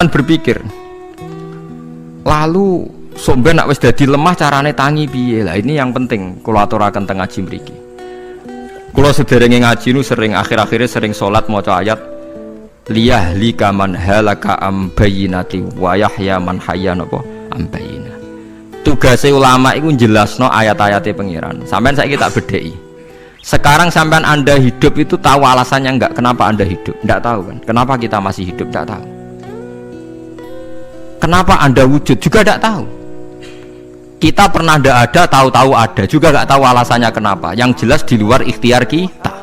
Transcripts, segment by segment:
berpikir lalu somben nak wis dadi lemah carane tangi piye lah. Ini yang penting kula aturaken teng ngaji mriki. Kula sederenge ngaji nu sering akhir-akhirnya sering salat maca ayat liyahlika man halaka am bayyinati wa yahya man hayya napa am bayyina. Tugase ulama iku jelasno ayat-ayate pengiran. Sampeyan saiki tak bedheki. Sekarang sampean Anda hidup itu tahu alasannya enggak? Kenapa Anda hidup? Enggak tahu kan? Kenapa kita masih hidup? Enggak tahu. Kenapa Anda wujud? Juga enggak tahu. Kita pernah enggak ada, tahu-tahu ada, juga enggak tahu alasannya kenapa. Yang jelas di luar ikhtiar kita.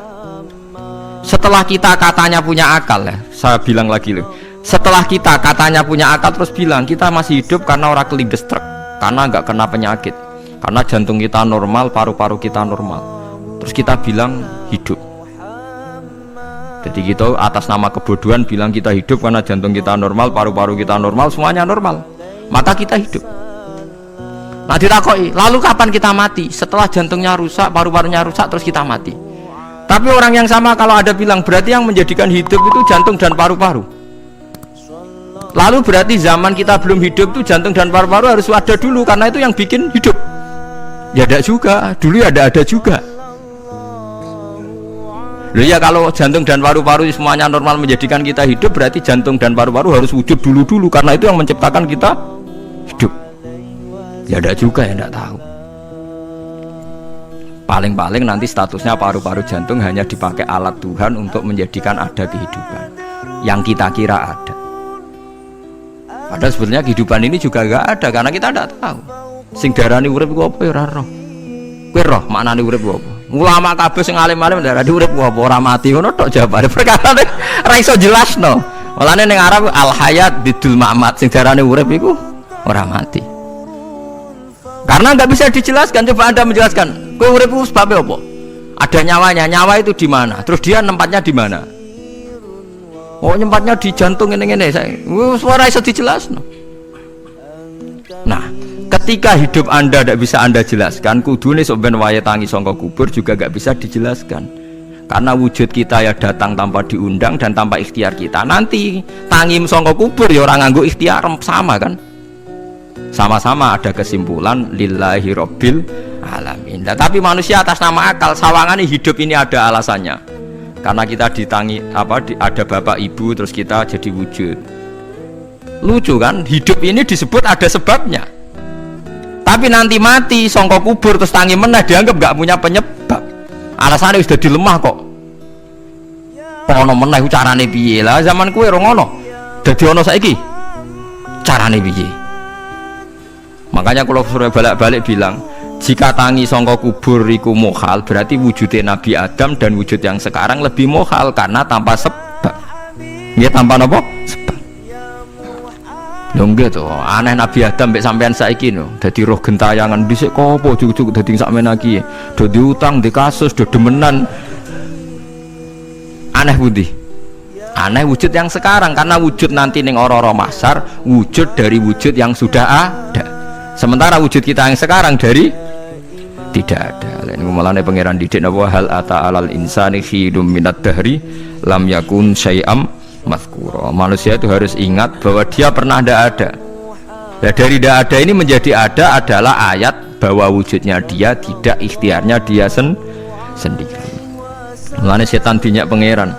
Setelah kita katanya punya akal ya, saya bilang lagi loh. Setelah kita katanya punya akal terus bilang kita masih hidup karena orang kelindes truk, karena enggak kena penyakit, karena jantung kita normal, paru-paru kita normal. Terus kita bilang hidup. Jadi kita atas nama kebodohan bilang kita hidup karena jantung kita normal, paru-paru kita normal, semuanya normal. Maka kita hidup. Nah ditakoi, lalu kapan kita mati? Setelah jantungnya rusak, paru-parunya rusak, terus kita mati. Tapi orang yang sama kalau ada bilang berarti yang menjadikan hidup itu jantung dan paru-paru. Lalu berarti zaman kita belum hidup itu jantung dan paru-paru harus ada dulu karena itu yang bikin hidup. Ya ada juga, dulu ada juga. Loh ya kalau jantung dan paru-paru semuanya normal menjadikan kita hidup, berarti jantung dan paru-paru harus wujud dulu karena itu yang menciptakan kita hidup. Ya ada juga yang tidak tahu. Paling-paling nanti statusnya paru-paru jantung hanya dipakai alat Tuhan untuk menjadikan ada kehidupan yang kita kira ada. Padahal sebenarnya kehidupan ini juga enggak ada karena kita tidak tahu. Sing darani urip ku apa ya ora roh. Kowe roh maknane urip ku apa? Ulama kabeh sing alim-alim darani urip ku apa ora mati ngono tok jawabane. Perkarane ora iso jelasno. Mulane ning Arab al hayat bidul mamat sing darani urip iku ora mati. Karena enggak bisa dijelaskan. Coba Anda menjelaskan. Kowe urip ku sebab apa? Ada nyawanya. Nyawa itu di mana? Terus dia nempatnya di mana? Oh nyempatnya di jantung ngene-ngene. Suara iso dijelasno. Nah, ketika hidup Anda tidak bisa Anda jelaskan, kudune sok ben wayahe tangi saka kubur juga gak bisa dijelaskan. Karena wujud kita ya datang tanpa diundang dan tanpa ikhtiar kita. Nanti tangi saka kubur ya ora nganggo ikhtiar sama kan? Sama-sama ada kesimpulan lillahi rabbil alamin. Nah, tapi manusia atas nama akal sawangane hidup ini ada alasannya. Karena kita ditangi ada bapak ibu terus kita jadi wujud. Lucu kan? Hidup ini disebut ada sebabnya. Tapi nanti mati songko kubur terus tangi meneh dianggap gak punya penyebab. Alasannya sudah dilemah kok. Ono meneh carane piye lah zaman kuwe ora ngono. Dadi ono saiki. Carane piye? Makanya kalau suruh balik-balik bilang jika tangi songko kubur iku mukhal berarti wujudnya Nabi Adam dan wujud yang sekarang lebih mukhal karena tanpa sebab. Ya tanpa apa? Sebab. Lho gitu, aneh Nabi Adam mbek sampean saiki no. Dadi roh gentayangan dhisik kok apa cucuk dadi sakmene iki. Do diutang, di kasus, do demenan. Aneh budi. Aneh wujud yang sekarang karena wujud nanti ning ora-ora mahsyar wujud dari wujud yang sudah ada. Sementara wujud kita yang sekarang dari tidak ada. Lain mulane pangeran didik napa hal ata alal insani khidum minad dahri lam yakun syai'am mazkura. Manusia itu harus ingat bahwa dia pernah tidak ada. Nah, dari tidak ada ini menjadi ada adalah ayat bahwa wujudnya dia tidak ikhtiarnya dia sendiri. Mulane setan dinyak pangeran.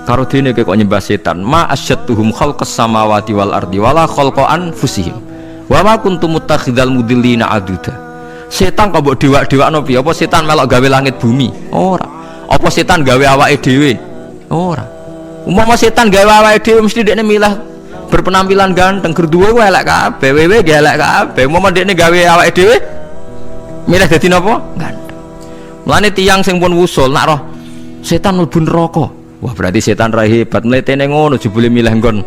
Karo dene kok nyembah setan. Ma asyadduhum khalqas samawati wal ardi wala khalqa anfusihim. Wa ma kuntum muttakhidal mudillina aduda. Setan kok mbok dewak-dewakno piye? Apa setan melok gawe langit bumi? Ora. Apa setan gawe awake dhewe? Ora. Umpama setan gawe awake dhewe mesti dekne milah berpenampilan ganteng, gerduwe ku elek kabeh, wewe ge elek kabeh. Umpama dekne gawe awake dhewe milih dadi napa? Ganteng. Mulane tiyang sing pun wusul nak roh setan mlebu neraka. Wah, berarti setan ra hebat mletene ngono jebule milih nggon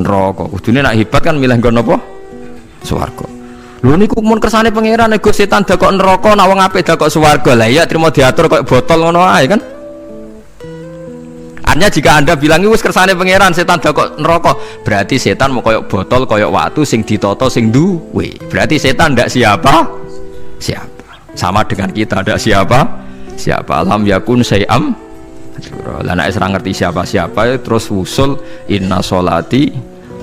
neraka. Kudune nak hebat kan milih nggon apa? Swarga. Lho niku mun kersane pangeran nego setan dakok neraka nak wong apik dakok swarga. Lah iya trimo diatur koyo botol ngono ae kan. Artinya jika Anda bilang wis kersane pangeran setan dakok neraka, berarti setan mau koyo botol koyo watu sing ditata sing duwe. Berarti setan ndak siapa? Sama dengan kita ndak siapa? Alam yakun syai'am. Lah nek ora ngerti siapa-siapa terus usul inna sholati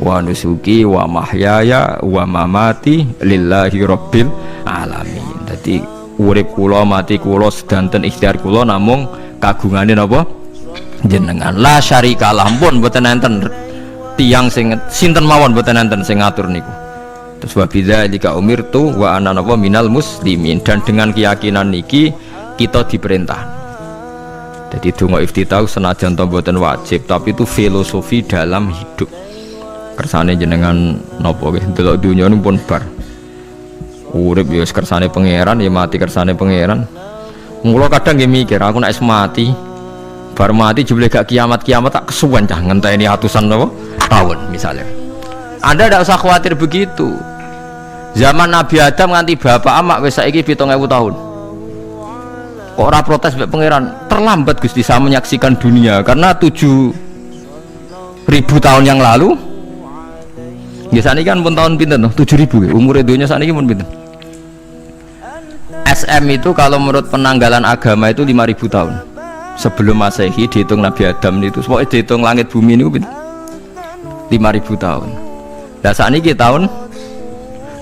wa nusuki wa mahyaya wa mamati lillahi rabbil alamin. Dadi urip kula mati kula sedanten ikhtiar kula namung kagungane napa jenengan. La syarikalah pun mboten enten tiyang sing sinten mawon mboten enten sing ngatur niku. Terus wa bidzalika umirtu wa ana napa minal muslimin, dan dengan keyakinan niki kita diperintah. Jadi donga iftitah senajan to mboten wajib, tapi itu filosofi dalam hidup. Kersane jenengan napa nggih delok dunya pun bar. Urip ya kersane pangeran, ya mati kersane pangeran. Mula kadang nggih mikir, aku nek mati, bar mati jebule gak kiamat-kiamat tak kesuwen cah ngenteni atusan napa tahun misalnya. Anda tidak usah khawatir begitu. Zaman Nabi Adam nganti bapak amak wis saiki 7.000 tahun. Kok ora protes mbek pangeran? Terlambat Gusti saya menyaksikan dunia karena 7.000 tahun yang lalu. Nggih sakniki kan pun tahun pinten toh? 7.000 umur dunia sakniki pun pinten? SM itu kalau menurut penanggalan agama itu 5.000 tahun. Sebelum Masehi dihitung Nabi Adam itu, pokoknya dihitung langit bumi ini 5.000 tahun. Nah sakniki tahun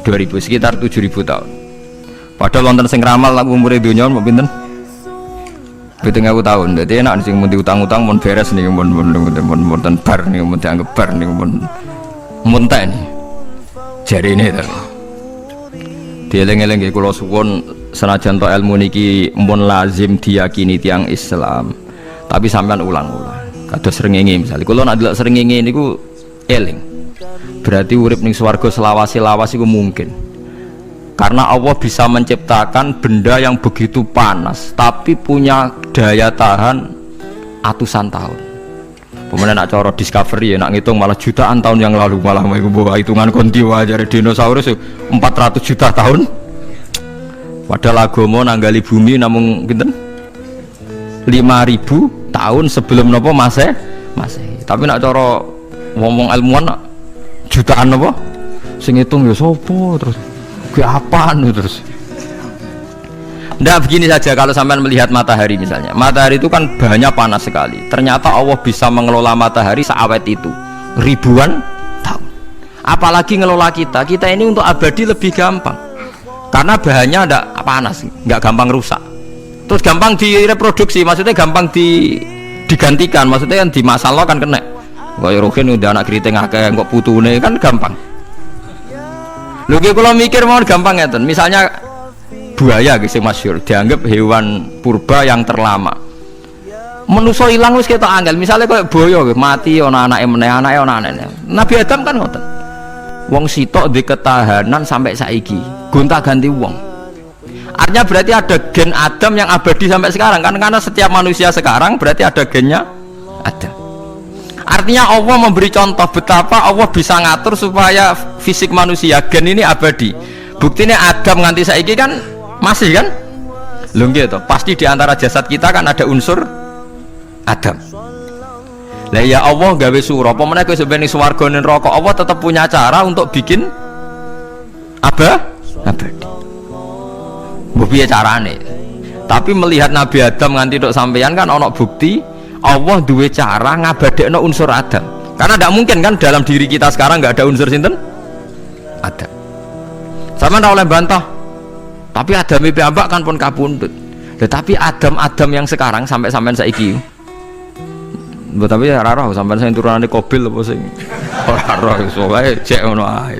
2000 sekitar 7.000 tahun. Padahal wonten sing ramal umur dunia mau pinten? 7.000 tahun. Jadi enak sing mun diutang-utang mun beres nih mun bar nih mun dianggap bar nih mun muntah nih. Jari ini to. Dieling-eling nggih kula suwun senajan to ilmu niki mun lazim diyakini tiyang Islam. Tapi sampean ulang-ulang. Kados srengenge misalnya kula nek ndelok srengenge niku eling. Berarti urip ning swarga selawase-lawas iku mungkin. Karena Allah bisa menciptakan benda yang begitu panas tapi punya daya tahan atusan tahun. Pemenang nak cara discovery ya nak ngitung malah jutaan tahun yang lalu, malah bawa hitungan konti wajar dinosaurus 400 juta tahun. Padahal agama nanggali bumi namung pinten 5.000 tahun sebelum nopo Masehi. Tapi nak cara ngomong ilmuwan nak jutaan nopo sing ngitung ya sopo terus ke apaan terus. Nggak begini saja kalau sampean melihat matahari misalnya. Matahari itu kan banyak panas sekali. Ternyata Allah bisa mengelola matahari seawet itu ribuan tahun. Apalagi ngelola kita. Kita ini untuk abadi lebih gampang. Karena bahannya nggak panas, nggak gampang rusak. Terus gampang direproduksi, maksudnya gampang digantikan. Maksudnya kan di masa lo kan kena. Kayak rohin udah anak keriting akeh kok putune kan gampang. Lagi kalau mikir mau gampang ya ten. Misalnya buaya gitu masyhur dianggap hewan purba yang terlama. Manusia hilang wis ketok angel. Misalnya kayak buaya mati ana anake meneh, anake ana anake. Nabi Adam kan ngoten. Wong sitok di ketahanan sampai saiki. Gonta-ganti wong. Artinya berarti ada gen Adam yang abadi sampai sekarang kan, karena setiap manusia sekarang berarti ada gennya Adam. Artinya Allah memberi contoh betapa Allah bisa ngatur supaya fisik manusia gen ini abadi. Buktinya Adam nganti saiki kan masih kan? Lho nggih to, pasti di antara jasad kita kan ada unsur Adam. Lah ya Allah gawe sura, apa meneh kowe sampeyan swarga ning neraka, Allah tetap punya cara untuk bikin abadi. Mbok piye carane? Tapi melihat Nabi Adam nganti tok sampeyan kan ana bukti Allah duwe cara ngabadekno unsur Adam. Karena tidak mungkin kan dalam diri kita sekarang nggak ada unsur sinten? Adam. Sama ndak oleh bantah. Tapi Adam iki ambak kan pun kapundhut. Tetapi Adam yang sekarang sampai sampean saiki. Mbok tapi ora roh sampean sing turunane Qabil apa sing ora roh iso wae cek ngono ae.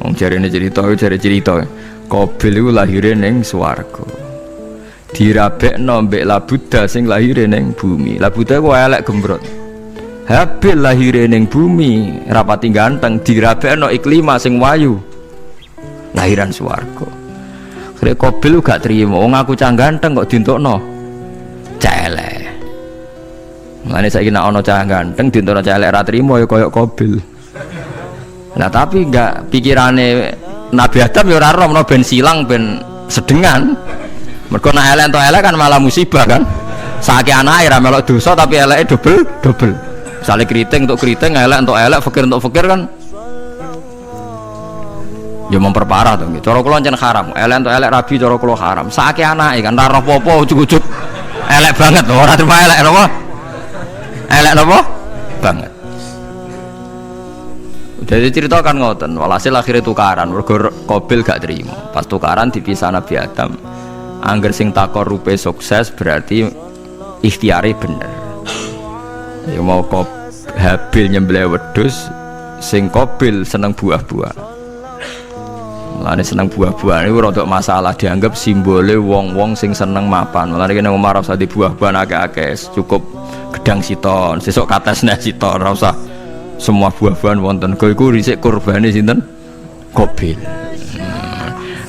Wong jarene cerita Qabil iku lahire ning swarga. Dirabekno mbek Labuda sing lahire ning bumi. Labuda ku elek gembrot. Habil lahire ning bumi rapati ganteng, dirabekno Iklima sing wayu. Lahiran swarga. Krek Qabil gak trimo, wong aku cah ganteng kok dientukno cah elek. Mane saiki nek ana cah ganteng dientukno cah elek ra trimo ya koyo Qabil. Nah tapi enggak pikirane Nabi Adam ya ora roh ben silang ben sedengan. Mergo nek elek entuk elek kan malah musibah kan. Saiki anake ra melok dosa tapi eleke double. Misale keriting untuk keriting, elek untuk elek, fakir untuk fakir kan. Ya memperparah to nggih. Cara kula jan haram. Elek untuk elek rabi cara kula haram. Saiki anake kan ora apa-apa ujug-ujug elek banget lho, ora terima elek napa? Elek napa? Banget. Jadi cerita kan ngoten, walhasil akhirnya tukaran, mergo Qabil gak terima. Pas tukaran dipisah Nabi Adam. Angger sing takorupe sukses berarti ikhtiare bener. Ya mau Habil nyembelih wedhus, sing Qabil seneng buah-buah. Mulane seneng buah-buah niku rada masalah, dianggap simbole wong-wong sing seneng mapan. Mulane kene omah ora usah di buah-buahan akeh-akeh, cukup gedang siton, sesuk katesne siton, ora usah semua buah-buahan wonten. Kok iku dhisik kurbane sinten? Qabil.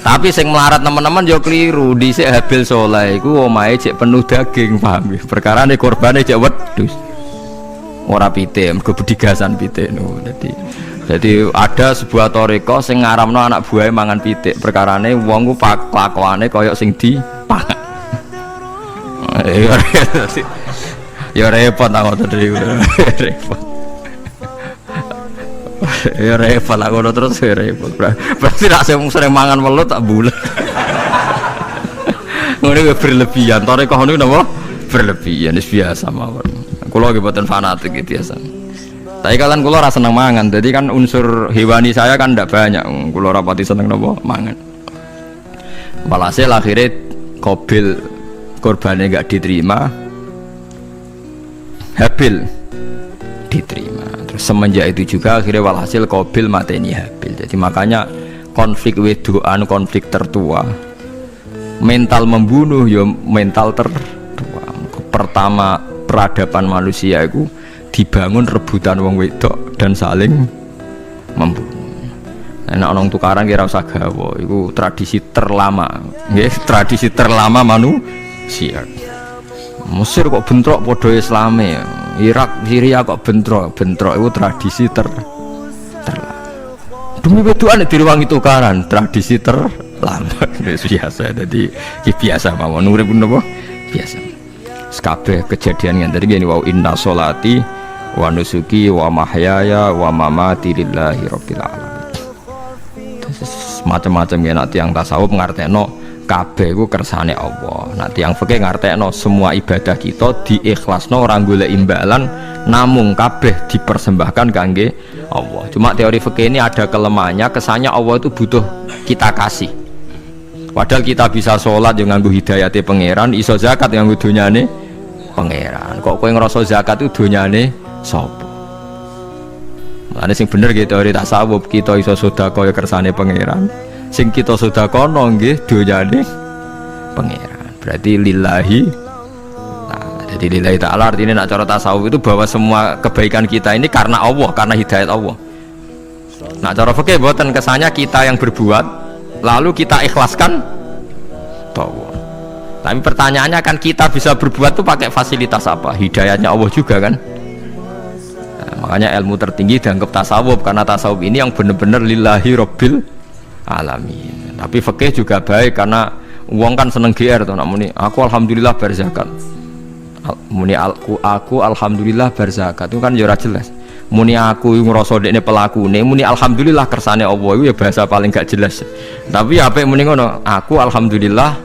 Tapi sing melarat teman-teman yo keliru, dhisik Habil saleh iku omahe cek penuh daging, paham ya? Perkarane kurbane cek wedhus. Ora pitik, mergo bedigasan pitik no. Jadi ada sebuah toriko sing ngaramno anak buahe mangan pitik. Perkarane wong ku kelakuane kaya sing dipangan. Ya repot ta ngoten iki. Repot. Ya repot lah ngono terus ya repot. Berarti nek sering mangan welut tak bulet. Ngono ku berlebihan. Toriko niku napa? Berlebihan wis biasa mawon. Kula nggih boten fanatik biasa. Tapi kalian kula ora seneng mangan. Jadi kan unsur hewani saya kan ndak banyak. Kula ora pati seneng napa mangan. Walhasil akhirnya Qabil korbannya enggak diterima. Habil diterima. Terus semenjak itu juga akhirnya walhasil Qabil mateni Habil. Jadi makanya konflik wedoan, konflik tertua, mental membunuh ya mental tertua. Pertama peradaban manusia itu dibangun rebutan wong wedok dan saling membunuh. Nek ana tukaran kira usah gawa, iku tradisi terlama, nggih, tradisi terlama manusia. Mesir kok bentrok padha Islame, Irak, Syria kok bentrok iku tradisi terlama. Demi wedokan direwangi tukaran, tradisi terlama. Wis biasa, dadi biasa mawon urip napa? Biasa. Kabeh kejadian yang tadi gini, wa inna sholati wa nusuki wa mahyaya wa mamati lillahi rabbil alamin. Macam-macam ya nanti yang tasawuf ngartekno kabeh iku kersane Allah. Nanti yang fikih ngartekno semua ibadah kita diikhlasno ora golek imbalan, namung kabeh dipersembahkan kangge Allah. Cuma teori fikih ini ada kelemahannya, kesannya Allah itu butuh kita kasih. Padahal kita bisa sholat yang nganggo hidayate pangeran, iso zakat yang nganggo donyane pangeran. Kok kowe ngrasa zakat itu donyane sapa? Mulane sing bener gitu teori tasawuf, kita iso sedekah ya kersane pangeran. Sing kita sedekahno nggih donyane pangeran. Berarti lillahi. Nah, jadi lillahi ta'ala artinya nak cara tasawuf itu bahwa semua kebaikan kita ini karena Allah, karena hidayat Allah. Nah, cara fikih boten kesannya kita yang berbuat lalu kita ikhlaskan Allah. Tapi pertanyaannya kan kita bisa berbuat tuh pakai fasilitas apa? Hidayahnya Allah juga kan? Nah, makanya ilmu tertinggi dianggap tasawuf, karena tasawuf ini yang benar-benar lillahi rabbil alamin. Tapi fikih juga baik karena uang kan seneng GR tuh, nak muni aku alhamdulillah berzakat. Muni aku alhamdulillah berzakat itu kan ya ora jelas. Muni aku ngrasa dekne pelakune, muni alhamdulillah kersane Allah itu ya bahasa paling gak jelas. Tapi apa muni ngono, aku alhamdulillah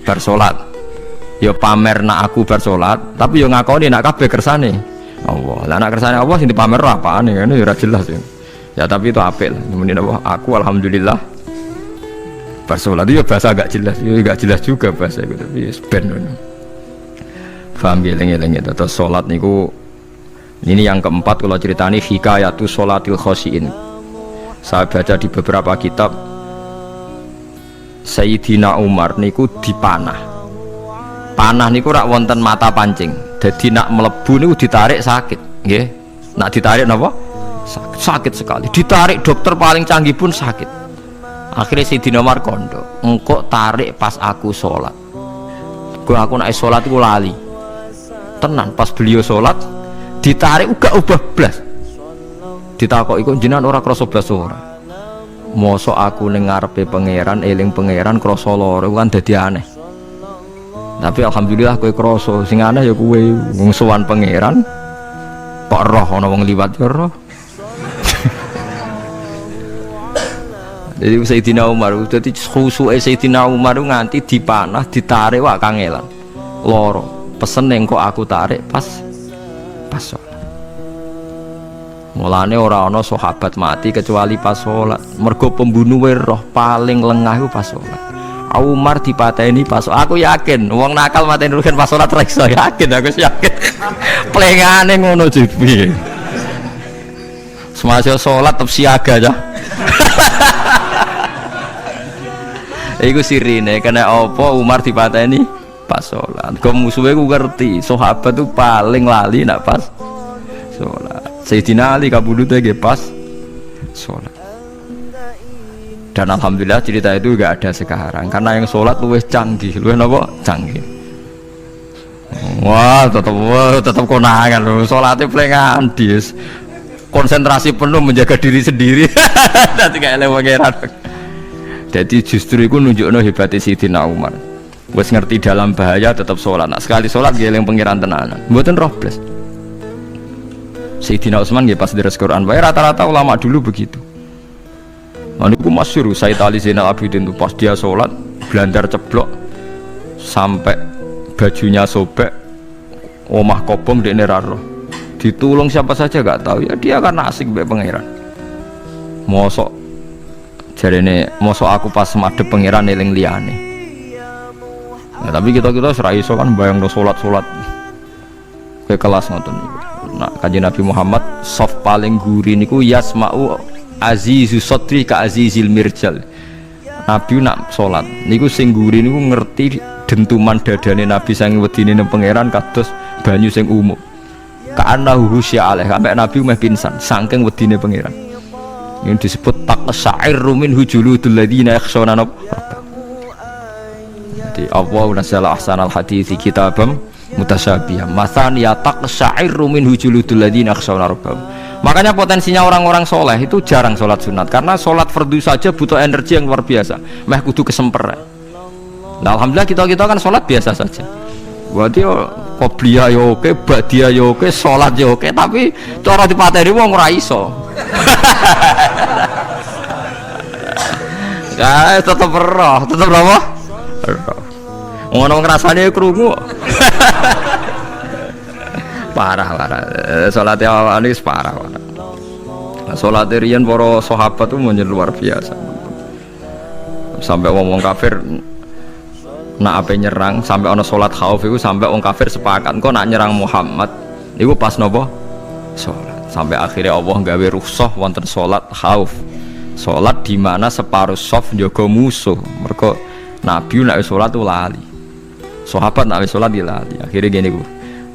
bersolat, ya pamer nak aku bersolat, tapi ya ngakoni nak kabeh kersane Allah. Lah nak kersane Allah sing dipamer apaan ya, ya ora jelas ya. Ya tapi itu apik lah, muni apa? Aku alhamdulillah bersolat itu ya bahasa agak jelas, ya agak jelas juga bahasa itu, tapi ben ngono. Paham geleng-geleng itu. Terus salat niku ini yang keempat kalau ceritani hikayatu sholatil khosyin. Saya baca di beberapa kitab. Sayyidina Umar niku dipanah. Panah niku rak wonten mata pancing. Jadi nak melebu niku ditarik sakit, nggih. Nak ditarik napa? Sakit sekali. Ditarik dokter paling canggih pun sakit. Akhirnya Sayyidina Umar kondo, engkau tarik pas aku sholat. Aku nak sholat iku lali. Tenan pas beliau sholat ditarik uga ubah blas. Ditakok iku jenengan ora krasa blas ora. Mosok aku ning ngarepe pangeran, eling pangeran krasa lara kan dadi aneh. Tapi alhamdulillah kowe krasa, sing aneh ya kowe wong sowan pangeran kok roh ana wong liwat ya roh. Jadi Sayyidina Umar dadi khusuke Sayyidina Umar nganti dipanah, ditarik wak kangelan. Lara. Pesen kok aku tarik pas sholat. Mulane ora ana sahabat mati kecuali pas salat. Mergo pembunuhe roh paling lengah iku pas salat. Umar dipateni pas, aku yakin wong nakal mateni rugen pas salat ra iso, yakin aku yakin. Plengane ngono jipi. Semasa salat tetep siaga ya. Iku sirine kena apa Umar dipateni pas salat. Kok musuhe ku ngerti, sahabat tuh paling lali nak pas salat. Sayyidina Ali kabudute nggih pas salat. Dan alhamdulillah cerita itu gak ada sekarang karena yang sholat luwih canggih, luwih napa? Canggih. Wah, tetap konangan loh. Sholatnya pelengan dis. Konsentrasi penuh menjaga diri sendiri. Nanti kayak lewangeran. Jadi justru itu nunjukno hebatnya Sayyidina Umar. Wes ngerti dalam bahaya tetap sholat. Nah, sekali sholat geleng pengiran tenanan. Mboten robles. Sayyidina Utsman nggih pas deres Quran. Wae rata-rata ulama dulu begitu. Niku masyhur Sayyid Ali Zainal Abidin tuh pas dia sholat blandar ceblok sampai bajunya sobek, omah kobong dekne ra roh. Ditulung siapa saja gak tahu ya, dia karena asik mbek pangeran. Mosok jarene mosok aku pas madhep pangeran eling liyane. Nah, tapi kita ora iso kan bayangno salat-salat ke kelas ngoten niku. Nah, Kanjeng Nabi Muhammad soft paling guri niku yasma'u azizu sotri ka azizil mirjal. Nabi nak sholat niku sing guri niku ngerti dentuman dadane Nabi sang wedine nang pangeran kados banyu sing umum. Ka'annahu husya alaih, sampai Nabi meh pingsan saking wedine pangeran. Ini disebut taqsa'irru min hujuludul ladzina yakhshawna rabbahum. Jadi Allah nazzala ahsanal hadithi kitabam mutasyabihan. Mathan ya taqsa'irru min hujuludul ladzina yakhshawna rabbahum. Makanya potensinya orang-orang soleh itu jarang sholat sunat karena sholat fardu saja butuh energi yang luar biasa. Meh kudu kesemper. Nah, alhamdulillah kita kan sholat biasa saja. Berarti qobliyah yo oke, ba'diyah yo oke, sholat yo oke, tapi cara dipateni wong ora iso. Guys, tetep roh, tetep apa? Roh. Ngono ngrasane krungu. Parah sholatnya awal ini parah. Nah, sholatnya rian para sahabat itu menjadi luar biasa. Sampai wong kafir nak apa nyerang, sampai ono sholat khauf itu sampai wong kafir sepakat kok nak nyerang Muhammad itu pas nopo sholat. Sampai akhirnya Allah gawe rukhsah wonten sholat khauf, sholat di mana separuh sof njaga musuh. Mergo Nabi nak sholat itu lali, sahabat nak sholat di lali. Akhirnya gini ku,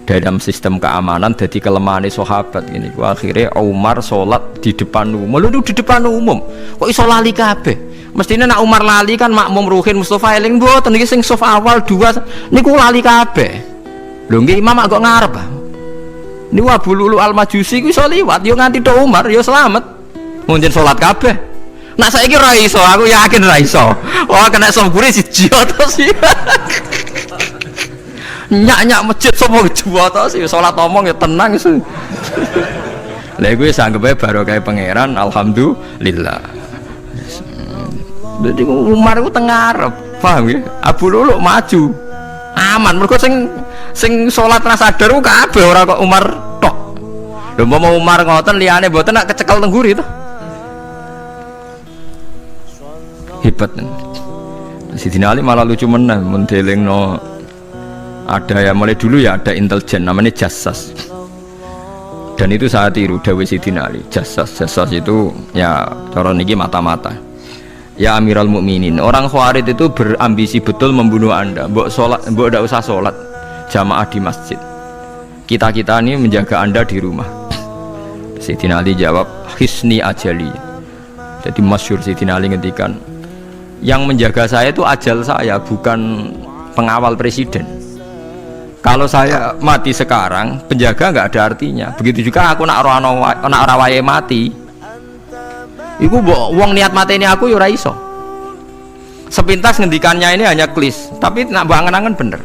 dalam sistem keamanan jadi kelemahan sahabat gini. Akhirnya Umar sholat di depan umum. Lalu di depan umum kok iso lali kabeh? Mestinya nak Umar lali kan makmum ruhin Mustafa eling mboten iki sing sof awal dua niku lali kabeh. Lho nggih imam kok ngarep. Niku Abu Lulu Al-Majusi ku iso liwat yo nganti tok Umar yo slamet. Munjen sholat kabeh. Nak saiki ra iso, aku yakin ra iso. Wah kena sombure siji to sih. Nyak masjid sapa juwata sih salat omong ya tenang sih. Lha iku wis anggepe barokah pangeran alhamdulillah. Jadi Umar itu tengah Arab, paham ya? Abu Lulu maju, aman. Mereka sing sholat rasa sadar ku kabeh ora kok Umar tok. Lha mau Umar ngoten liyane mboten nak kecekel tengguri to. Hebat. Sidina Ali malah lucu meneh mendelingno ada ya mulai dulu ya ada intelijen namanya jassas. Dan itu saat tiru dawuh Sidina Ali, jassas itu ya cara niki mata-mata. Ya Amirul Mukminin, orang Khawarij itu berambisi betul membunuh Anda. Mbok ndak usah sholat jamaah di masjid. Kita ini menjaga Anda di rumah. Sayyidina Ali jawab, hisni ajali. Jadi masyhur Sayyidina Ali ngendikan, yang menjaga saya itu ajal saya, bukan pengawal presiden. Kalau saya mati sekarang, penjaga nggak ada artinya. Begitu juga aku nak ora wae mati. Iku wong niat mati ini aku yura iso. Sepintas ngendikannya ini hanya klis, tapi nak bangen-angen bener.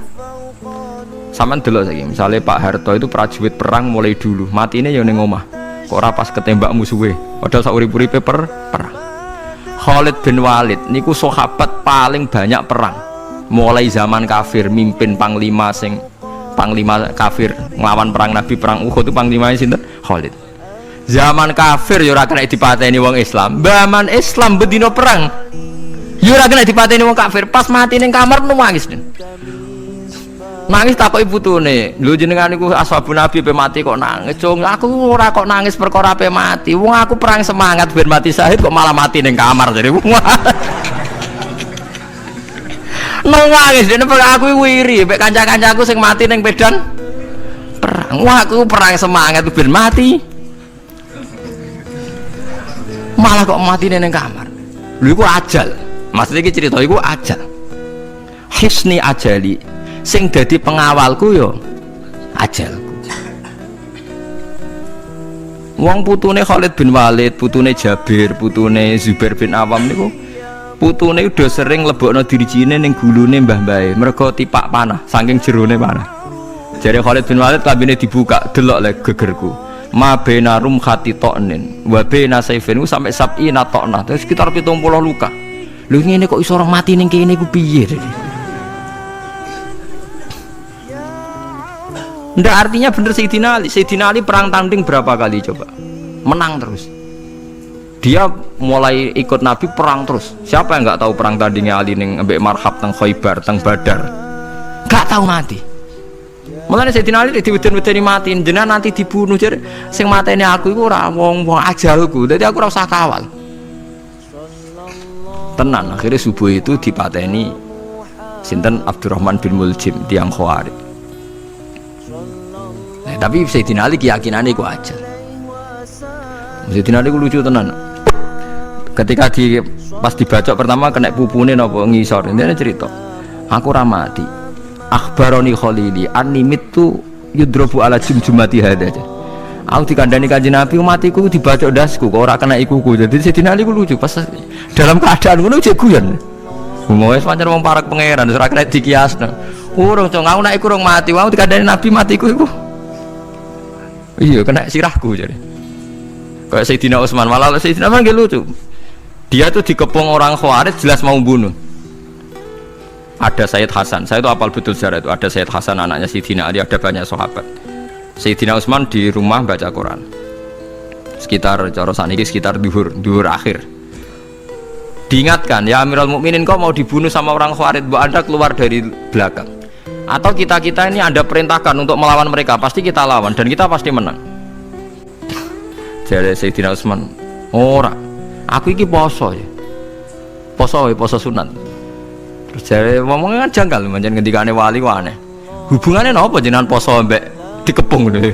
Saman dulu lagi, misalnya Pak Harto itu prajurit perang mulai dulu, mati ini yang ngomah. Kok rapas ketembak musuhe, padahal saurip-uripe perang. Khalid bin Walid niku sahabat paling banyak perang. Mulai zaman kafir mimpin panglima kafir nglawan perang Nabi perang Uhud itu panglimanya sinten? Khalid. Zaman kafir ya ora kena dipateni wong Islam. Zaman Islam bedino perang. Ya ora kena dipateni wong kafir. Pas mati ning kamar nangis. Nangis takoki putune. Lho jenengan niku ashabun Nabi pe mati kok nangis. Cung, aku ora kok nangis perkara pe mati. Wong aku perang semangat ben mati syahid kok malah mati ning kamar jare. Nangis dene aku wiri mek kanca-kancaku sing mati ning medan perang. Wah, aku perang semangat ben mati. Malah kok mati neng kamar. Lho iku ajal. Maksudnya iki cerita iku ajal. Hisni ajali sing dadi pengawalku yo ajalku. Wong putune Khalid bin Walid, putune Jabir, putune Zubair bin Awam niku putune udah sering lebokno dirijine ning gulune mbah-mbahe mergo tipak panah saking jerone panah. Jare Khalid bin Walid kabine dibuka, delok le gegerku. Ma bena rum khati toknin wa bena saifin sampai sab'ina tokna terus sekitar 70 luka. Lho ngene kok iso orang mati ning kene iku piye? Ndak artinya bener Sayyidina Ali. Sayyidina Ali perang tanding berapa kali coba? Menang terus. Dia mulai ikut Nabi perang terus. Siapa yang nggak tahu perang tandingnya Ali ning ambek Marhab teng Khaibar teng Badar? Gak tahu mati. Mulane Sayyidina Ali diweden-wedeni mati, jenengan nanti dibunuh jare sing mateni aku iku ora wong-wong ajalku. Dadi aku ora usah kawal. Tenan akhirnya subuh itu dipateni sinten Abdurrahman bin Muljim tiang Khawarij. Nah, tapi Sayyidina Ali keyakinane iku ajal. Sayyidina Ali ku lucu tenan. Ketika pas dibacok pertama kena pupune napa ngisor. Ndene cerita. Aku ora mati. Akhbaroni Khalili anni mitu yudrobu ala jumjumati hada. Aku dikandani Kanjeng Nabi matiku dibacok dasku kok ora kena ikuku. Jadi Sayyidina Ali ku lucu pas dalam keadaan ngono cek guyon. Wis pancen wong parek pangeran ora kena dikiasno. Urung cong aku nek iku urung mati, aku dikandani Nabi matiku iku. Iya kena sirahku jadi. Kayak Sayyidina Utsman malah Sayyidina Utsman lucu. Dia tuh dikepung orang Khawarij jelas mau bunuh. Ada Sayyid Hasan, saya itu apal betul sejarah itu. Ada Sayyid Hasan anaknya Sayyidina Ali, ada banyak sahabat. Sayyidina Utsman di rumah baca Quran. Sekitar cara saniki sekitar duhur akhir. Diingatkan, ya Amirul Mukminin kau mau dibunuh sama orang Khawarij, bu Anda keluar dari belakang. Atau kita ini Anda perintahkan untuk melawan mereka, pasti kita lawan dan kita pasti menang. Jadi Sayyidina Utsman, ora, aku iki poso ya, poso sunat. Terus jare ngomongnya kan janggal, macam ngendikane wali wane. Hubungannya apa jenengan poso mbek dikepung lho.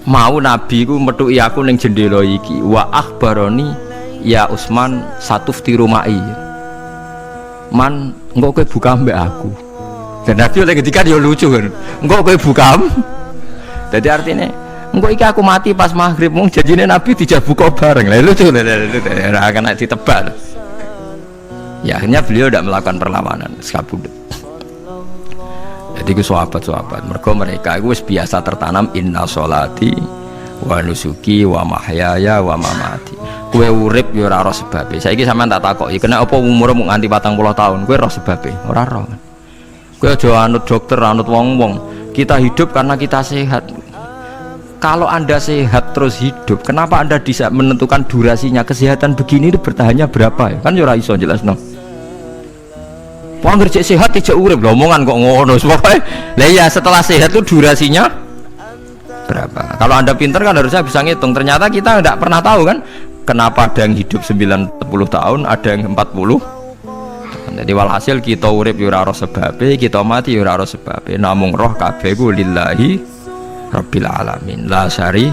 Mau Nabi ku metuki aku ning jendela iki, wa akhbaroni ya Utsman satufti rumai. Man, engko kowe buka mbek aku. Dan Nabi oleh ketika dia lucu kan. Engko kowe buka. Jadi artinya engko iki aku mati pas maghrib mung janjine Nabi dijak buka bareng. Lah lucu ora akan ditebal. Ya akhirnya beliau tidak melakukan perlawanan sekabudut. Jadi ku sahabat-sahabat mereka itu biasa tertanam inna sholati wa nusuki wa mahyaya wa mamati. Kue urip ya ora roh sebabe. Saiki sampean tak takoki, kena apa umurmu nganti 40 tahun? Kue roh sebabe? Ora roh. Kue aja anut dokter, anut wong-wong. Kita hidup karena kita sehat. Kalau Anda sehat terus hidup, kenapa Anda bisa menentukan durasinya? Kesehatan begini itu bertahannya berapa ya? Kan ya ora iso jelasno. Wong kerja sehat tidak urip lho, omongan kok ngono. Pokoke lah ya setelah sehat itu durasinya berapa? Kalau Anda pintar kan harusnya bisa ngitung. Ternyata kita tidak pernah tahu kan kenapa ada yang hidup 90 tahun, ada yang 40. Jadi walhasil kita urip ya ora sebabe, kita mati ya ora sebabe. Namung roh kabeh ku lillahi rabbil alamin. La syari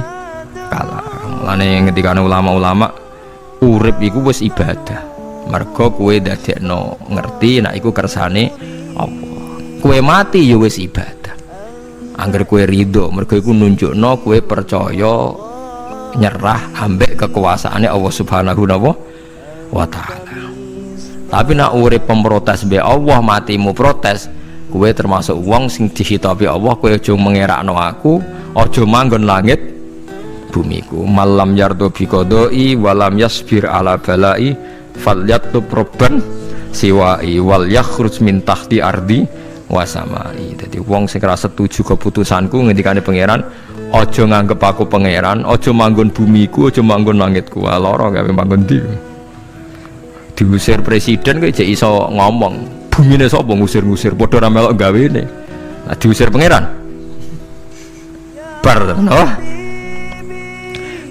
kala. Mulane ketika ulama-ulama urip iku wis ibadah. Mergo kue dadekno ngerti nek iku kersane Allah. Kue mati ya wis ibadah. Angger kue ridho mergo iku nunjukno kue percaya nyerah ambek kekuasaane Allah Subhanahu wa taala. Tapi nek urip pemprotes be Allah matimu protes, kue termasuk wong sing dihitabi Allah, kue aja mengerakno aku, aja manggon langit bumiku. Malam yardo bi qodoi walam yasbir ala balai falyatlub robban siwai wal yakhruj min tahti ardi wasamai. Jadi wong sing ora setuju keputusanku ngendikane pangeran Ojo nganggep aku pangeran, ojo manggon bumiku, ojo manggon langitku. Lara gawe manggon ndi. Diusir presiden kok jek iso ngomong. Bumine sapa ngusir-ngusir padha ra melok gawene. Lah diusir pangeran. Bar no.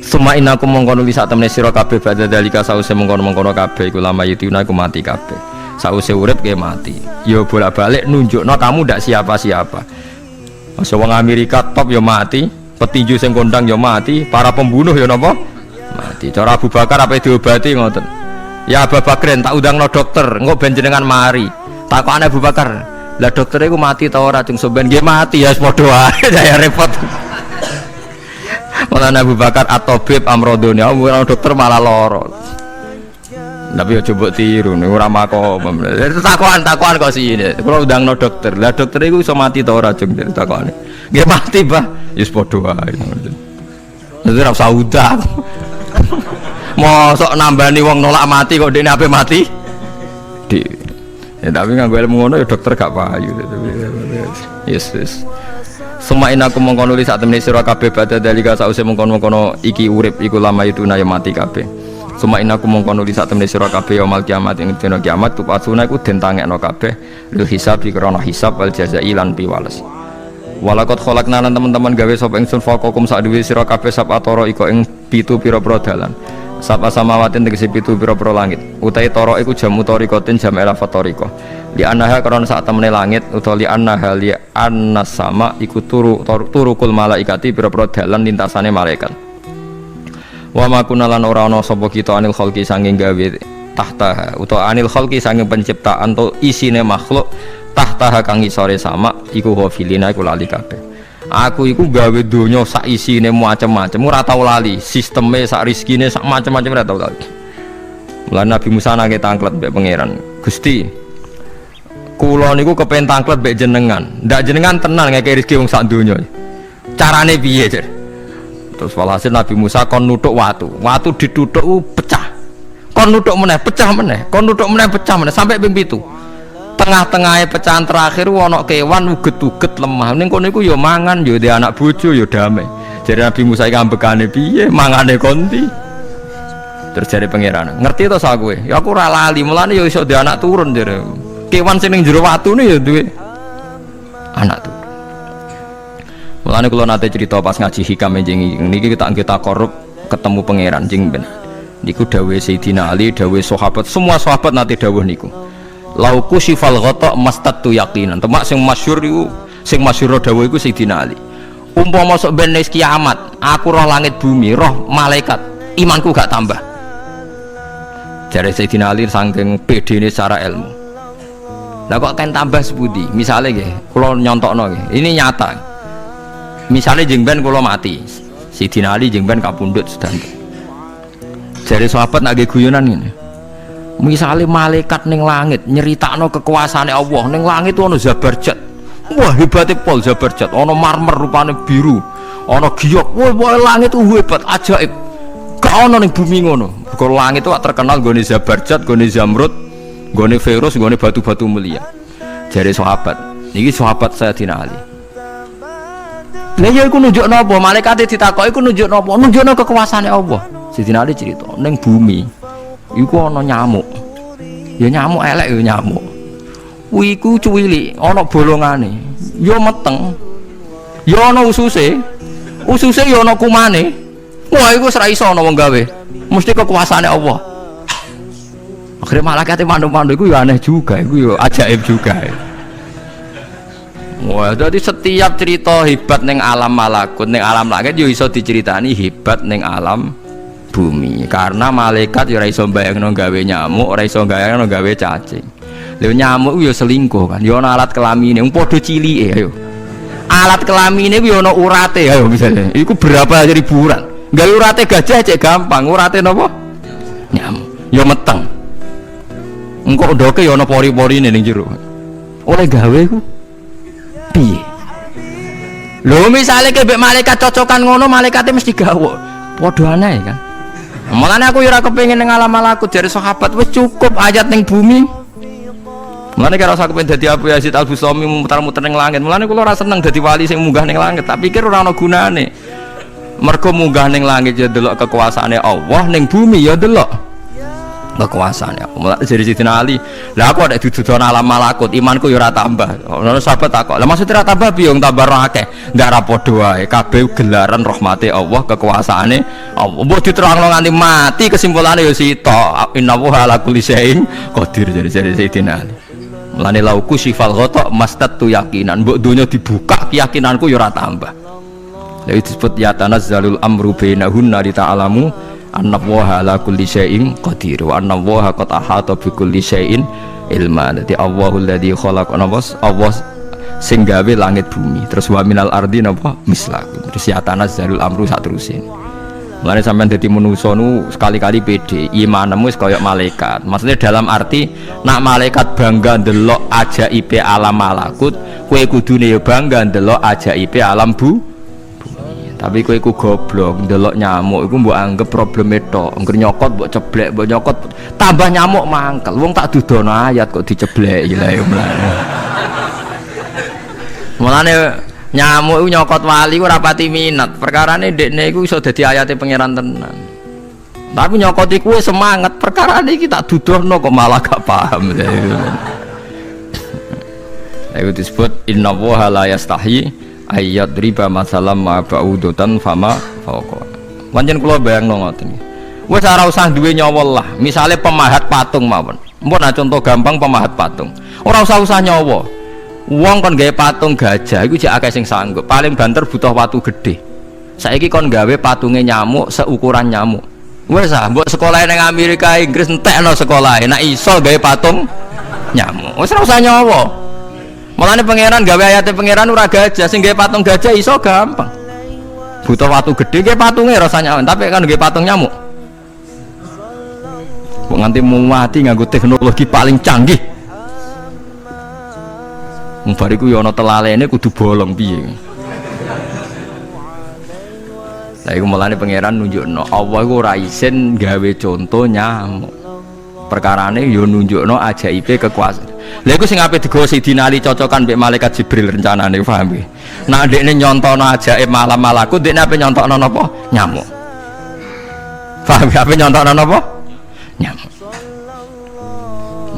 Suma inaku mongkono li sak temene sira kabeh badha dalika sause mongkono-mongkono kabeh iku lama yutuna iku mati kabeh. Sause urip ke mati. Ya bolak-balik nunjukno kamu ndak siapa-siapa. Masa wong Amerika top ya mati. Petinju sing kondang ya mati, para pembunuh ya napa? Mati. Cara Abu Bakar apa diobati ngoten. Ya Abu Bakrin tak undangno dokter, engko ben jenengan mari. Takokane Abu Bakar, lah dokter iku mati ta ora cung sampean nggih mati ya padha wae saya repot. Malah Abu Bakar atobib amrodone, ora dokter malah lara. Tapi ya coba tiru nek ora makom. Takokan kok sine. Kula undangno dokter. Lah dokter iku iso mati ta ora cung takokane. Nggih mati, Mbah. Wis padha wae. Dadi ora usah undang. Mosok nambani wong nolak mati kok dene ape mati? Ya tapi nganggo ilmu ngono ya dokter gak payu. Yes. Semain aku mengkono li sak temene sira kabeh badhe dalika sause mengkono-mengkono iki urip iku lama itu na ya mati kabeh. Semain aku mengkono li sak temene sira kabeh ya mal kiamat ing dina kiamat tupasuna iku den tangekno kabeh lil hisab krana hisab wal jazai lan piwales. Walakot kholakna lan teman-teman gawe sapa ingsun faqakum sak dhewe sira kabeh sab atoro iko ing pitu pira-pira dalan. Sapa samawatin tegese pitu pira-pira langit. Utahe tara iku jam utarikotin jam elafatoriko. Li anaha karena sak temene langit utawa li anaha li annas sama iku turukul malaikati pira-pira dalan lintasane malaikat. Wa ma kunalan ora ana sapa kita anil khalqi sanging gawe tahta utawa anil khalqi sanging penciptaan to isine makhluk tahta kang isore sama iku ghafilina iku lali kabeh. Aku iku gawe donya sak isine macam-macam ora tau lali, sisteme sak rezekine sak macam-macam ora tau lali. Mulane Nabi Musa nake tangklet mbek pangeran. Gusti, kula niku kepen tangklet mbek jenengan. Ndak jenengan tenan ngeke rezeki wong sak donya. Carane piye, Cer? Terus walhasil Nabi Musa kon nuthuk watu. Watu dituthuk pecah. Kon nuthuk meneh, pecah meneh. Kon nuthuk meneh, pecah meneh sampai ping 7. Tengah-tengahnya pecahan terakhir ana kewan uget-uget lemah. Ning kono iku ya mangan, ya dhe anak bojo ya damai. Jadi Nabi Musa iki ambekane piye? Mangane konti. Terus jare pangeran, ngerti to sak kowe? Ya aku ora lali, mulane ya iso dhe anak turun jare. Kewan sing ning jero watune ya duwe anak turun. Mulane kula nate cerita pas ngaji hikam jeneng niki kita korup ketemu pangeran jeng ben. Niku dawuhe Sayyidina Ali, dawuhe sahabat, semua sahabat nate dawuh niku. Lauku sifal ghata mastatu yaqinan. Temak sing masyhur iku, sing masyhur dawuh iku Sayyidina Ali. Umpama sok ben kiamat, aku roh langit bumi, roh malaikat, imanku gak tambah. Jare Sayyidina Ali saking pedene secara ilmu. Lah kok kan tambah sepundi? Misale nggih, kula nyontokno nggih. Ini nyata. Misale jeng ben kula mati. Sayyidina Ali jeng ben kapundhut sedanten. Jare sahabat nak nggih guyonan ngene. Misalnya malaikat ning langit nyeritakno kekuasaane Allah ning langit itu ana Zabarjat. Wah hebatnya pol Zabarjat, ana marmer rupane biru, ana giok. Wah langit itu hebat, ajaib. Gak ana ning bumi ngono. Mergo langit itu terkenal gone Zabarjat, gone Zamrud, gone Virus, gone batu-batu mulia. Jare sahabat, niki sahabat Sayyidina Ali. Lah ya iku nunjukno apa? Malaikate ditakoki iku nunjukno apa? Nunjukno kekuasaane Allah. Sayyidina Ali cerita ning bumi iku ana nyamuk. Ya nyamuk elek ya nyamuk. Iku cuwili, ana bolongane. Ya meteng. Ya ana ususe. Ususe ya ana kumane. Wah iku wis ra iso ana wong gawe. Mesti kekuasaane Allah. Akhire malaikat mandu-mandu iku ya aneh juga, iku ya ajaib juga. Wah, jadi setiap cerita hebat ning alam malakut, ning alam langit yo iso diceritani hebat ning alam bumi, karena malaikat ya ora iso mbayangno gawe nyamuk, ora iso mbayangno gawe cacing. Lha nyamuk ya selingkuh kan, ya ana alat kelamine, wong padha cilike ayo. Alat kelamine ku ya ana urate ayo misalnya. Iku berapa ribuan. Gawe urate gajah cek gampang, urate napa? Nyamuk. Ya meteng. Engko ndoke ya ana pori-porine ning jero. Oleh gawe ku piye? Lho misale kebek malaikat cocokan ngono, malaikate mesti gawe. Padha aneh kan. Makanya aku ora kepengin ning alam malakut dari sahabat wis cukup ayat ning bumi. Mulane kira usah kepen dadi Abu Yazid Al Bustami muter-muter ning langit. Mulane kula ora seneng dadi wali sing munggah ning langit, tak pikir ora ana gunane. Mergo munggah ning langit ya delok kekuasaane Allah, ning bumi ya delok kekuasaane Allah. Mulane jadi Sidina Ali, lah aku ada dududan alam malakut, imanku ya ora tambah. Ono sahabat takok, lah maksudnya ora tambah piye wong tambah akeh? Ndak ra padha wae, kabeh gelaran rahmate Allah, kekuasaane Allah. Mbok diterangno nganti mati kesimpulane ya sitok. Innallaha ala kulli syai'in qadir jadi Sidina Ali. Mulane lauku sifal ghata mastatu yakinan, mbok donya dibuka keyakinanku ya ora tambah. Lha disebut ya tanazzalul amru bainahunna li ta'lamu annallaha ala kulli syai'in qadir wa annallaha qad ahata bi kulli syai'in ilma. Dadi Allahul ladzi khalaqana Allah sing gawe langit bumi. Terus wa minal ardi napa mislakum. Terus ya tanazzalul amru sak terusin. Mulane sampean dadi manusa nu sekali-kali pede, imanmu wis kaya malaikat. Maksudnya dalam arti nak malaikat bangga ndelok ajaibe alam malakut, kowe kudune ya bangga ndelok ajaibe alam bumi. Tapi kowe iku goblok, ndelok nyamuk iku mbok anggap probleme tok. Engger nyokot mbok ceblek, mbok nyokot tambah nyamuk mangkel. Wong tak dudono ayat kok dicebleki lha ya mulane. Mulane nyamuk iku nyokot wali ora pati minat. Perkarane ndekne iku iso dadi ayate pangeran tenan. Tapi nyokot iku semangat, perkarane iki tak dudono kok malah gak paham. Itu disebut innallaha la yastahi ayat riba masalah ma ba'udutan fama fauqa. Pancen kula bayangno ngoten. Wis ora usah duwe nyawa lah. Misale pemahat patung mawon. Mpun contoh gampang pemahat patung. Ora usah nyawa. Wong kon gawe patung gajah iku jek akeh sing sanggup. Paling banter butuh watu gede. Saiki kon gawe patunge nyamuk seukuran nyamuk. Wis ah mbok sekolah ning Amerika Inggris entekno sekolah. Nek iso gawe patung nyamuk. Wis ora usah nyawa. Mulane pangeran gawe ayate pangeran ora gajah, sing gawe patung gajah iso gampang. Butuh watu gede gawe patunge rasanya, tapi kan gawe patung nyamuk. Kok nganti mati nganggo teknologi paling canggih. Wong bariku ya ana telalene kudu bolong piye. Lah iku mulane pangeran nunjukno Allah iku ora isin gawe contoh nyamuk. Perkarane yo nunjukno ajaibe kekuasaan. Lha iku sing ape digawa Sidina Ali cocokan mbek malaikat Jibril rencanane, paham nggih. Nek ndekne nyontono ajaib malam malaku, ndekne ape nyontokno napa? Nyamuk. Paham ape nyontokno napa? Nyamuk.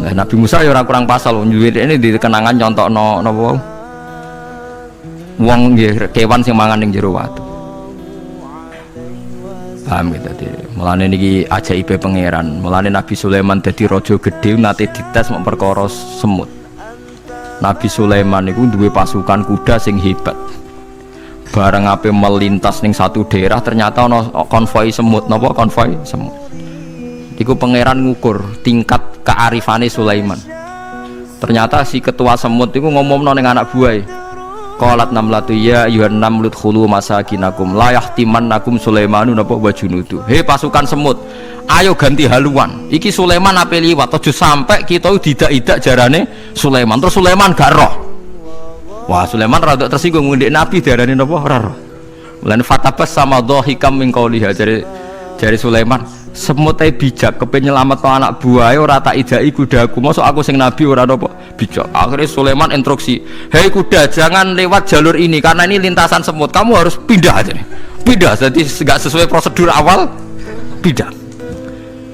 Nah, Nabi Musa ya ora kurang pasal nyuwene di kenangan nyontokno napa? Wong nggih kewan sing mangan ning jero watu. Paham gitu tadi. Mulane niki ajaibe pangeran. Mulane Nabi Sulaiman dadi raja gedhe nate dites mok perkara semut. Nabi Sulaiman niku duwe pasukan kuda sing hebat. Bareng ape melintas ning satu daerah ternyata ana konvoi semut, napa konvoi semut. Iku pangeran ngukur tingkat kearifane Sulaiman. Ternyata si ketua semut iku ngomongno ning anak buahe. Qalat namlatu ya ayuhan namlut khulu masakinakum la yahtimannakum Sulaimanu napa wa junudu. He pasukan semut, ayo ganti haluan. Iki Sulaiman ape liwat aja sampai kita didak-idak jarane Sulaiman. Terus Sulaiman gak roh. Wah, Sulaiman rada tersinggung ndek Nabi diarani napa ora roh. Lan fatabas sama dhahikam min qauliha jare Sulaiman, semut ae bijak kepen nyelametno anak buahe ora tak idaki kudaku. Mosok aku sing nabi ora napa bijak. Akhirnya Sulaiman instruksi, "Hei kuda, jangan lewat jalur ini karena ini lintasan semut. Kamu harus pindah aja nih. Pindah, jadi enggak sesuai prosedur awal. Pindah."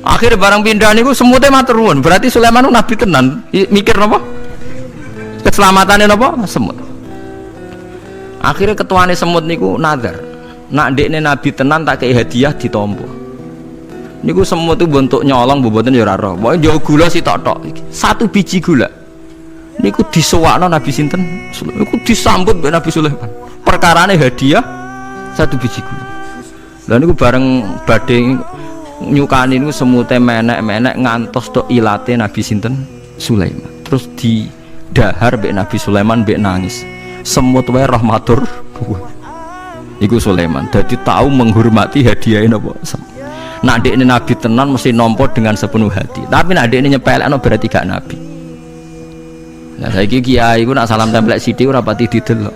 Akhirnya barang pindah niku semutnya matur nuwun. Berarti Sulaiman nabi tenan. Mikir napa? Keselamatannya napa? Semut. Akhirnya ketuane semut niku nazar. Nak ndekne nabi tenan tak kei hadiah ditampa. Niku semut itu bentuk nyolong mboten ya ora roh. Pokoke njawa gula sitok-tok. Satu biji gula. Niku disewakno Nabi sinten? Niku disambut mbek Nabi Sulaiman. Perkarane hadiah satu biji gula. Lah niku bareng badhe nyukani niku semute menek-menek ngantos tok ilate Nabi sinten? Sulaiman. Terus didahar mbek Nabi Sulaiman mbek nangis. Semut wae rahmatur. Iku Sulaiman. Dadi tahu menghormati hadiah napa? Nak dekne nabi tenan mesti nampa dengan sepenuh hati. Tapi nak dekne nyepelekno berarti gak nabi. Nah saiki kiai ku nak salam templek sithik ora pati didelok.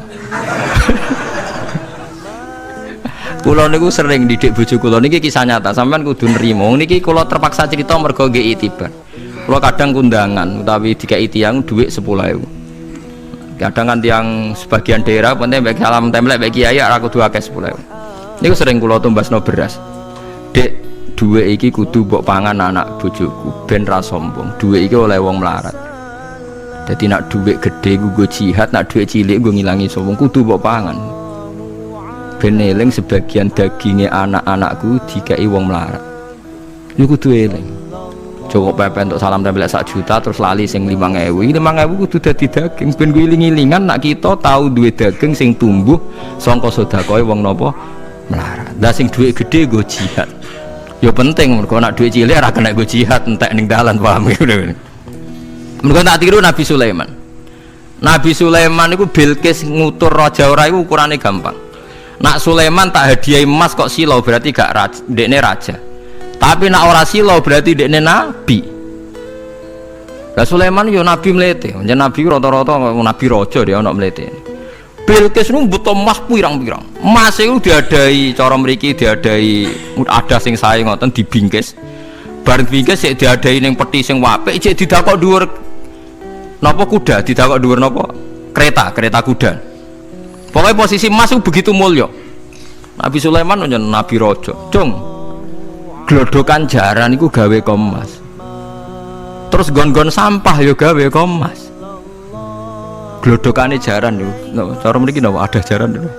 Kula niku sering didik bojo kula niki kisah nyata, sampean kudu nrimo. Niki kula terpaksa cerita mergo nggih itibar. Kalau kadang kundangan utawi dikai tiyang dhuwit 10.000. Kadang kan tiang sebagian daerah penting bagi salam template bagi kiai aku kudu akeh 10.000. Niku sering kula tumbasno beras. Dek, dhuwit iki kudu mbok pangan anak bojoku ben ra sombong. Dhuwit iki oleh wong melarat. Dadi nak dhuwit gedhe nggo jihad, nak dhuwit cilik nggo ngilangi sombong kudu mbok pangan. Ben eling sebagian daginge anak-anakku dikai wong melarat. Niku kudu eling. Cukup pepe untuk salam tempel 1 juta terus lali sing 5.000. 5.000 kudu dadi daging ben iling-ilingan nak kita tahu duwe daging sing tumbuh sangka sedekahe wong napa melarat. Lah sing dhuwit gedhe nggo jihad. Ya penting mergo nak dhuwit cilik ora kena nggo jihad entek ning dalan paham ngono. Mergo tak tiru Nabi Sulaiman. Nabi Sulaiman iku Bilqis ngutur raja ora iku ukurane gampang. Nak Sulaiman tak hadiahi emas kok silau berarti gak ndekne raja. Tapi nak ora sila berarti dekne nabi. Lah Sulaiman yo nabi mlete. Yen nabi rata-rata nabi raja dia ana mlete. Bilqis nu butuh emas pirang-pirang. Emas iku diadai cara mriki diadai ada sing sae ngoten dibingkis. Bareng bingkis sik diadai ning peti sing apik sik didakok dhuwur napa kuda, didakok dhuwur napa kereta kuda. Pokoknya posisi emas itu begitu mulya. Nabi Sulaiman nyen nabi raja. Cung glodokan jaran iku gawe kemas. Terus gon-gon sampah yo gawe kemas. Glodokane jaran yo. No, cara mriki napa ada jaran lho.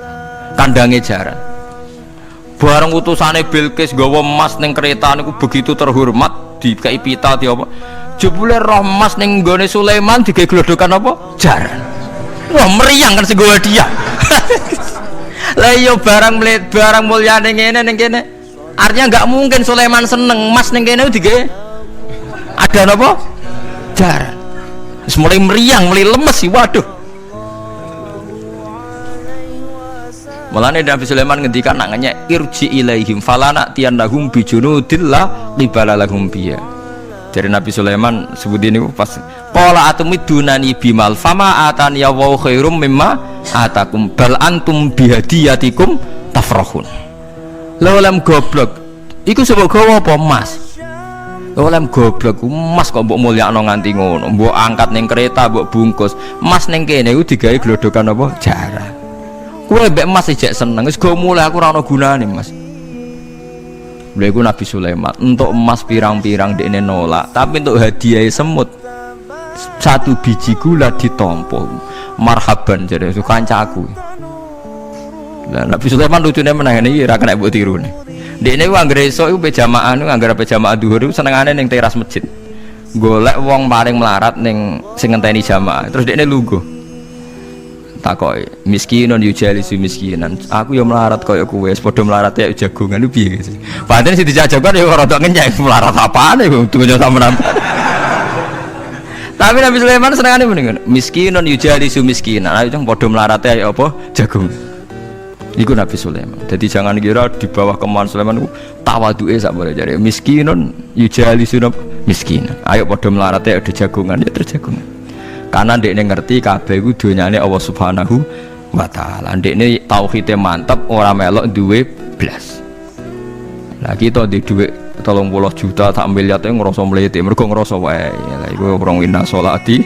Kandange jaran. Bareng utusane Bilqis gawa emas ning kereta niku begitu terhormat dikai pita di apa. Jebule roh emas ning nggone Sulaiman digawe glodokan apa? Jaran. Wah meriang kan sing gawe dia. Lah yo barang mulyane ngene ning kene. Artinya nggak mungkin Sulaiman seneng emas ning kene digawe ada napa? Jaran. Wis mulai meriang, mulai lemes sih, waduh. Mulane Nabi Sulaiman ngendikan nangane irji ilaihim falana tiyanahum bijunudillah qibala lahum biya. Dari Nabi Sulaiman sebut ini pas qala atumidunani bimal fama atani ya wa khairum mimma atakum bal antum bihadiyatikum tafrahun. Lolem goblok iku sebab gawa apa emas. Lolem goblok emas kok mbok mulyakno nganti ngono, mbok angkat ning kereta mbok bungkus emas ning kene iku digawe glodokan apa jaran. Kowe mbek emas ijek seneng wis go mulai aku ora ana gunane emas. Lha iku Nabi Sulaiman untuk emas pirang-pirang dekne nolak, tapi untuk hadiah semut 1 biji gula ditampa. Marhaban jare kancaku. Nah, Nabi Sulaiman lucune meneh iki ora kena mbok tirune. Dekne ku anggere esuk iku pejamaah niku anggere pejamaah dhuwur iku senengane ning teras masjid. Golek wong paling melarat ning sing ngenteni jamaah. Terus dekne lungguh. Takoki, miskinun yujalisu miskinan. Aku ya melarat kaya kowe, padha melarat ya jagongan lu piye sih. Padahal sing dijajakan ya rada ngenyek melarat apane tunggu sampean. Tapi Nabi Sulaiman senengane mendingan miskinun yujalisu miskinan. Ayo padha melarat ya apa jagung. Iku Nabi Sulaiman. Jadi jangan kira di bawah kemauan Sulaiman itu tawaduke sak boleh jare. Miskinun yujalisun miskinan. Ayo padha mlarate ada jagongan ya terjagongan. Karena ndekne ngerti kabeh iku donyane Allah Subhanahu wa taala. Ndekne tauhide mantep ora melok duwe blas. Lah kita di dhuwit 30 juta tak miliar itu ngerasa mlete mergo ngerasa wae. Lah iku wong inna sholati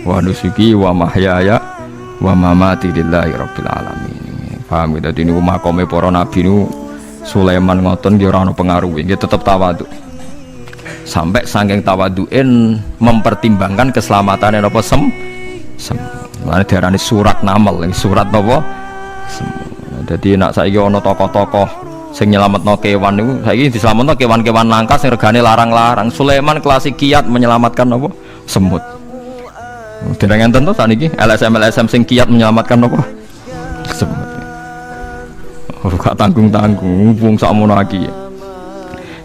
wa nusuki wa mahyaya wa mamati lillahi rabbil alamin. Paham gitu, ini makome para nabi ini Sulaiman ngoten dia orang pengaruh, dia tetap tawadhu. Sampai saking tawadhuin mempertimbangkan keselamatan apa mana diarani surat namal, surat apa? Jadi nak saiki ana tokoh-tokoh sing nyelametno kewan niku, saiki diselametno kewan-kewan langka sing regane larang-larang. Sulaiman klasik kiat menyelamatkan apa? Semut. Dereng enten to saniki LSM sing kiat menyelamatkan apa? Semut. Gak tanggung-tanggung wong sakmono iki.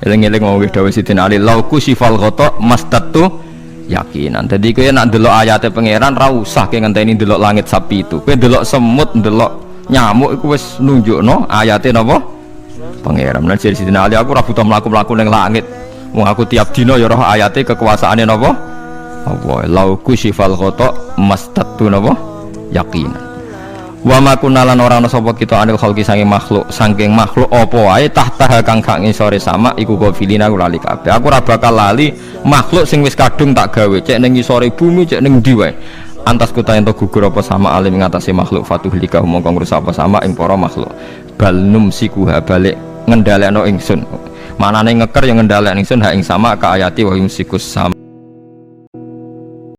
Eling-eling mau wis dawuh Sidina Ali lauku sifal ghata mastatu yakinan. Dadi kowe nek ndelok ayate pangeran ra usah ke ngenteni ndelok langit sapi itu. Kowe ndelok semut, ndelok nyamuk iku wis nunjukno ayate napa? Pangeran. Lan jadi Sidina Ali aku ora butuh mlaku-mlaku ning langit. Wong aku tiap dina ya roh ayate kekuasaane napa? Apa lauku sifal ghata mastatu napa? Yakinan. Wa ma kunna lan ora ana sapa kita anil khalqi saking makhluk apa wae tahta kang gak ngisore sama iku gofilina lali kabeh. Aku ora bakal lali makhluk sing wis kadung tak gawe cek ning ngisore bumi cek ning ndi wae. Antas kuta ento gugur apa sama alim ngatasi makhluk fatuhlika mongko ngrusak apa sama ing para makhluk. Bal numsikuha balik ngendhalekno ingsun. Manane ngeker yang ngendhalekno ingsun ha ing sama ka ayati wa yumsikus sama